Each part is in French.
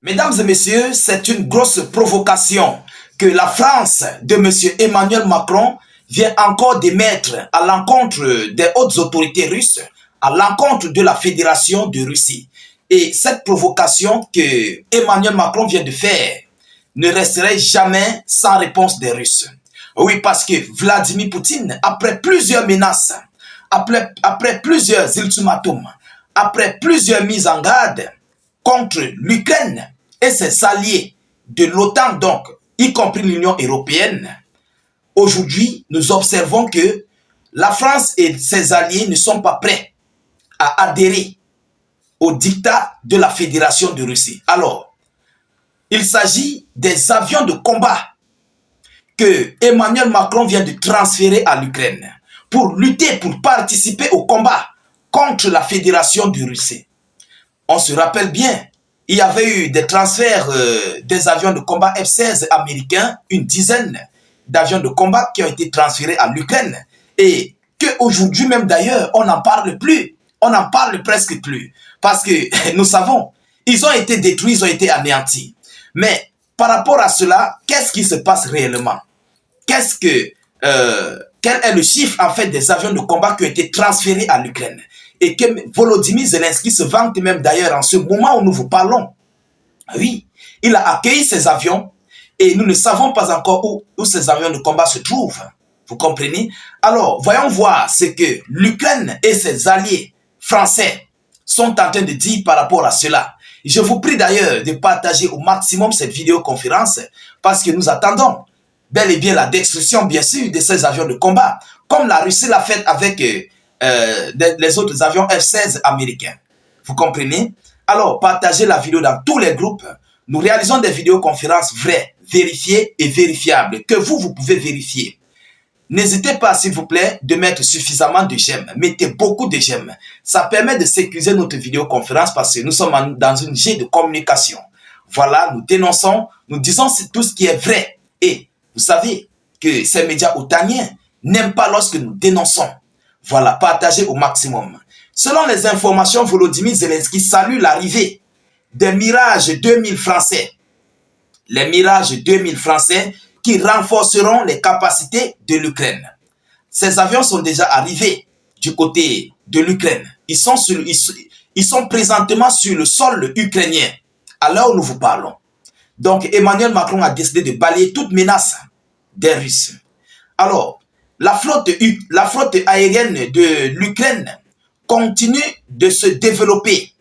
Mesdames et messieurs, c'est une grosse provocation que la France de M. Emmanuel Macron vient encore d'émettre à l'encontre des hautes autorités russes, à l'encontre de la Fédération de Russie. Et cette provocation que Emmanuel Macron vient de faire ne resterait jamais sans réponse des Russes. Oui, parce que Vladimir Poutine, après plusieurs menaces, après plusieurs ultimatums, après plusieurs mises en garde contre l'Ukraine et ses alliés de l'OTAN, donc, y compris l'Union européenne, aujourd'hui, nous observons que la France et ses alliés ne sont pas prêts à adhérer au diktat de la Fédération de Russie. Alors, il s'agit des avions de combat que Emmanuel Macron vient de transférer à l'Ukraine pour lutter, pour participer au combat contre la Fédération de Russie. On se rappelle bien, il y avait eu des transferts des avions de combat F-16 américains, une dizaine d'avions de combat qui ont été transférés à l'Ukraine et qu'aujourd'hui même d'ailleurs, on n'en parle plus, on n'en parle presque plus parce que nous savons, ils ont été détruits, ils ont été anéantis. Mais par rapport à cela, qu'est-ce qui se passe réellement? Quel est le chiffre en fait des avions de combat qui ont été transférés à l'Ukraine? Et que Volodymyr Zelensky se vante même d'ailleurs en ce moment où nous vous parlons. Oui, il a accueilli ces avions et nous ne savons pas encore où ces avions de combat se trouvent. Vous comprenez? Alors, voyons voir ce que l'Ukraine et ses alliés français sont en train de dire par rapport à cela. Je vous prie d'ailleurs de partager au maximum cette vidéoconférence parce que nous attendons bel et bien la destruction, bien sûr, de ces avions de combat, comme la Russie l'a fait avec les autres avions F-16 américains. Vous comprenez? Alors, partagez la vidéo dans tous les groupes. Nous réalisons des vidéoconférences vraies, vérifiées et vérifiables, que vous pouvez vérifier. N'hésitez pas, s'il vous plaît, de mettre suffisamment de j'aime. Mettez beaucoup de j'aime. Ça permet de sécuriser notre vidéoconférence parce que nous sommes dans une jet de communication. Voilà, nous dénonçons, nous disons tout ce qui est vrai. Et vous savez que ces médias otaniens n'aiment pas lorsque nous dénonçons. Voilà, partagez au maximum. Selon les informations, Volodymyr Zelensky salue l'arrivée des Mirage 2000 français. Les Mirage 2000 français qui renforceront les capacités de l'Ukraine. Ces avions sont déjà arrivés du côté de l'Ukraine. Ils sont présentement sur le sol ukrainien, à l'heure où nous vous parlons. Donc Emmanuel Macron a décidé de balayer toute menace des Russes. Alors, la flotte aérienne de l'Ukraine continue de se développer.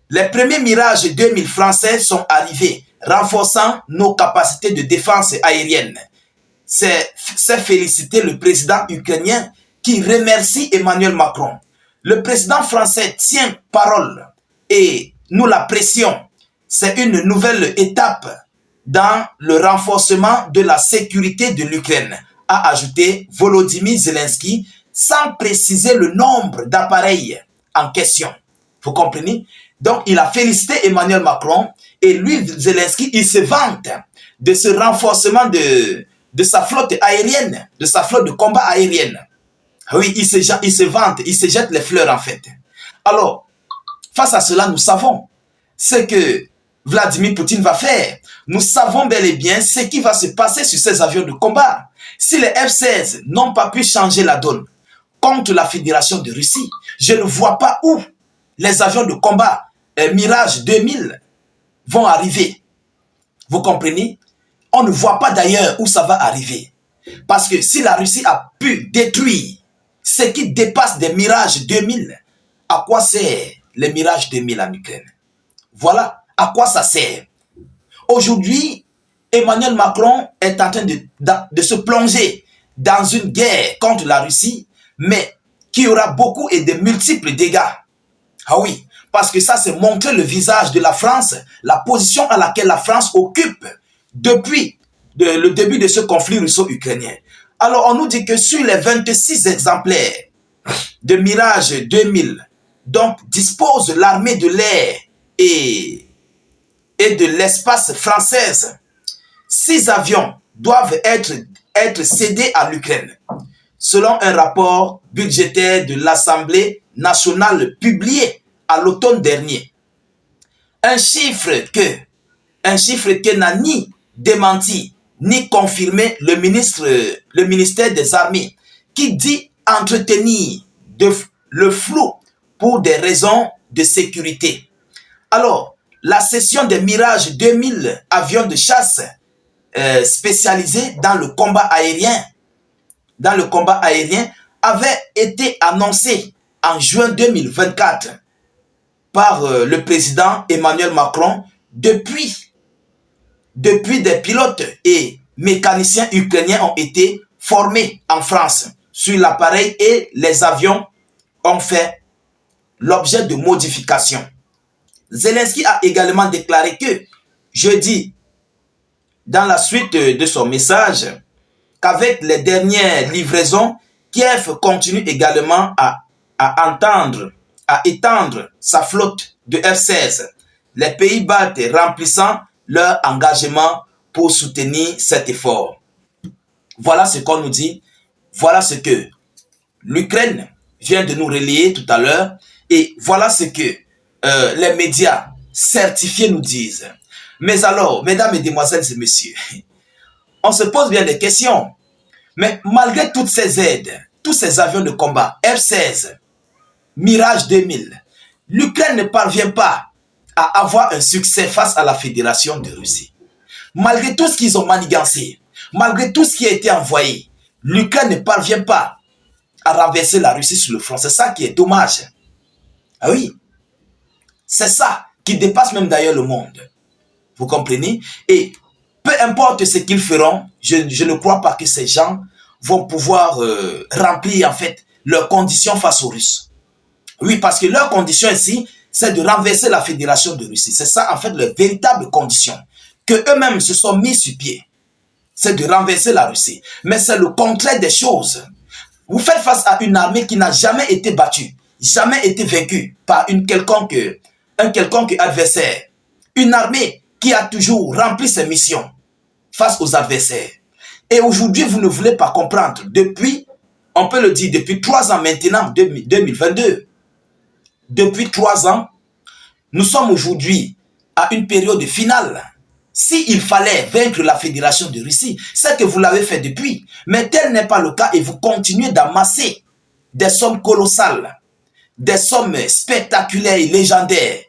Les premiers Mirage 2000 français sont arrivés, renforçant nos capacités de défense aérienne. C'est féliciter le président ukrainien qui remercie Emmanuel Macron. Le président français tient parole et nous l'apprécions. C'est une nouvelle étape dans le renforcement de la sécurité de l'Ukraine, a ajouté Volodymyr Zelensky, sans préciser le nombre d'appareils en question. Vous comprenez? Donc, il a félicité Emmanuel Macron et lui, Zelensky, il se vante de ce renforcement de sa flotte aérienne, de sa flotte de combat aérienne. Oui, il se vante, il se jette les fleurs en fait. Alors, face à cela, nous savons ce que Vladimir Poutine va faire. Nous savons bel et bien ce qui va se passer sur ces avions de combat. Si les F-16 n'ont pas pu changer la donne contre la Fédération de Russie, je ne vois pas où les avions de combat Mirage 2000 vont arriver. Vous comprenez? On ne voit pas d'ailleurs où ça va arriver. Parce que si la Russie a pu détruire ce qui dépasse des Mirage 2000, à quoi sert les Mirage 2000 en Ukraine? Voilà à quoi ça sert. Aujourd'hui, Emmanuel Macron est en train de se plonger dans une guerre contre la Russie, mais qui aura beaucoup et de multiples dégâts. Ah oui, parce que ça, c'est montrer le visage de la France, la position à laquelle la France occupe depuis le début de ce conflit russo-ukrainien. Alors, on nous dit que sur les 26 exemplaires de Mirage 2000, donc dispose l'armée de l'air et de l'espace française, 6 avions doivent être cédés à l'Ukraine, selon un rapport budgétaire de l'Assemblée nationale publié à l'automne dernier. Un chiffre que Un chiffre que n'a ni démenti, ni confirmé le ministère des Armées, qui dit entretenir le flou pour des raisons de sécurité. Alors, la cession des Mirage 2000 avions de chasse spécialisés dans le combat aérien, avait été annoncée en juin 2024 par le président Emmanuel Macron. Depuis, des pilotes et mécaniciens ukrainiens ont été formés en France sur l'appareil et les avions ont fait l'objet de modifications. Zelensky a également déclaré que jeudi, dans la suite de son message, qu'avec les dernières livraisons, Kiev continue également à étendre sa flotte de F-16, les pays baltes remplissant leur engagement pour soutenir cet effort. Voilà ce qu'on nous dit, voilà ce que l'Ukraine vient de nous relayer tout à l'heure, et voilà ce que les médias certifiés nous disent. Mais alors, mesdames, mesdemoiselles et messieurs, on se pose bien des questions. Mais malgré toutes ces aides, tous ces avions de combat, F-16, Mirage 2000, l'Ukraine ne parvient pas à avoir un succès face à la Fédération de Russie. Malgré tout ce qu'ils ont manigancé, malgré tout ce qui a été envoyé, l'Ukraine ne parvient pas à renverser la Russie sur le front. C'est ça qui est dommage. Ah oui, c'est ça qui dépasse même d'ailleurs le monde. Vous comprenez? Et peu importe ce qu'ils feront, je ne crois pas que ces gens vont pouvoir remplir en fait leurs conditions face aux Russes. Oui, parce que leur condition ici, c'est de renverser la Fédération de Russie. C'est ça en fait leur véritable condition. Que eux-mêmes se sont mis sur pied. C'est de renverser la Russie. Mais c'est le contraire des choses. Vous faites face à une armée qui n'a jamais été battue, jamais été vaincue par un quelconque adversaire. Une armée qui a toujours rempli ses missions face aux adversaires. Et aujourd'hui, vous ne voulez pas comprendre. Depuis, on peut le dire, depuis 3 ans maintenant, 2022, depuis 3 ans, nous sommes aujourd'hui à une période finale. S'il fallait vaincre la Fédération de Russie, c'est que vous l'avez fait depuis. Mais tel n'est pas le cas et vous continuez d'amasser des sommes colossales, des sommes spectaculaires et légendaires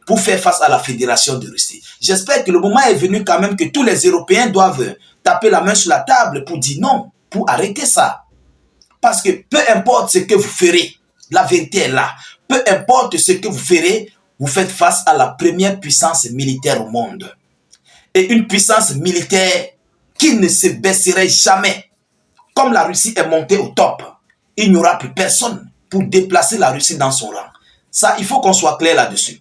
pour faire face à la Fédération de Russie. J'espère que le moment est venu quand même que tous les Européens doivent taper la main sur la table pour dire non, pour arrêter ça. Parce que peu importe ce que vous ferez, la vérité est là. Peu importe ce que vous ferez, vous faites face à la première puissance militaire au monde. Et une puissance militaire qui ne se baisserait jamais. Comme la Russie est montée au top, il n'y aura plus personne pour déplacer la Russie dans son rang. Ça, il faut qu'on soit clair là-dessus.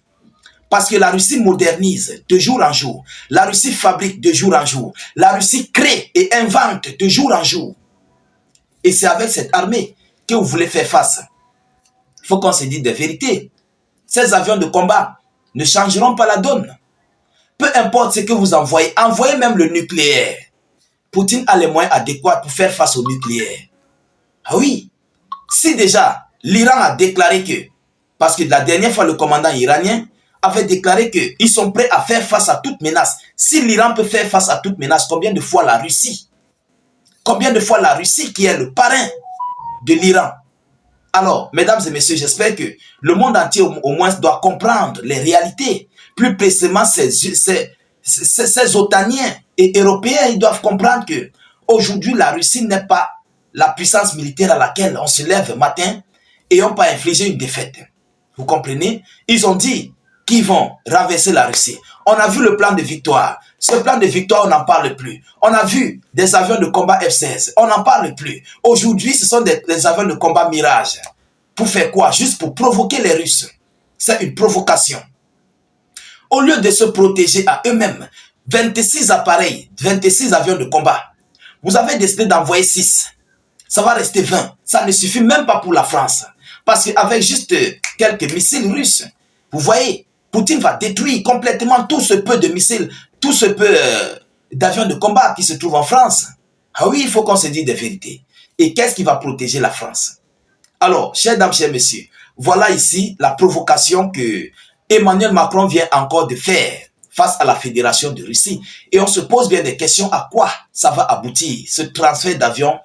Parce que la Russie modernise de jour en jour. La Russie fabrique de jour en jour. La Russie crée et invente de jour en jour. Et c'est avec cette armée que vous voulez faire face. Il faut qu'on se dise des vérités. Ces avions de combat ne changeront pas la donne. Peu importe ce que vous envoyez, envoyez même le nucléaire. Poutine a les moyens adéquats pour faire face au nucléaire. Ah oui, si déjà l'Iran a déclaré que, parce que la dernière fois le commandant iranien avait déclaré qu'ils sont prêts à faire face à toute menace. Si l'Iran peut faire face à toute menace, combien de fois la Russie? Combien de fois la Russie qui est le parrain de l'Iran? Alors, mesdames et messieurs, j'espère que le monde entier au moins doit comprendre les réalités. Plus précisément, ces otaniens et européens, ils doivent comprendre que aujourd'hui, la Russie n'est pas la puissance militaire à laquelle on se lève matin et on peut infliger une défaite. Vous comprenez? Ils ont dit qu'ils vont renverser la Russie. On a vu le plan de victoire. Ce plan de victoire, on n'en parle plus. On a vu des avions de combat F-16. On n'en parle plus. Aujourd'hui, ce sont des avions de combat Mirage. Pour faire quoi? Juste pour provoquer les Russes. C'est une provocation. Au lieu de se protéger à eux-mêmes, 26 appareils, 26 avions de combat, vous avez décidé d'envoyer 6. Ça va rester 20. Ça ne suffit même pas pour la France. Parce qu'avec juste quelques missiles russes, vous voyez, Poutine va détruire complètement tout ce peu de missiles, tout ce peu d'avions de combat qui se trouvent en France. Ah oui, il faut qu'on se dise des vérités. Et qu'est-ce qui va protéger la France? Alors, chers dames, chers messieurs, voilà ici la provocation que Emmanuel Macron vient encore de faire face à la Fédération de Russie. Et on se pose bien des questions à quoi ça va aboutir, ce transfert d'avion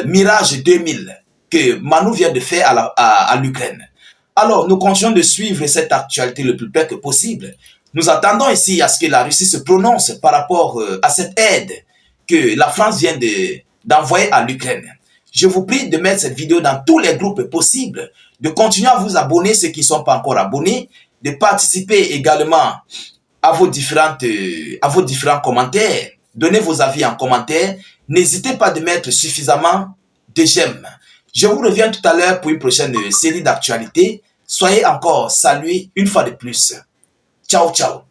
Mirage 2000 que Manu vient de faire à l'Ukraine. Alors, nous continuons de suivre cette actualité le plus près que possible. Nous attendons ici à ce que la Russie se prononce par rapport à cette aide que la France vient d'envoyer à l'Ukraine. Je vous prie de mettre cette vidéo dans tous les groupes possibles, de continuer à vous abonner, ceux qui ne sont pas encore abonnés, de participer également à vos différents commentaires. Donnez vos avis en commentaire. N'hésitez pas de mettre suffisamment de j'aime. Je vous reviens tout à l'heure pour une prochaine série d'actualités. Soyez encore salués une fois de plus. Ciao, ciao.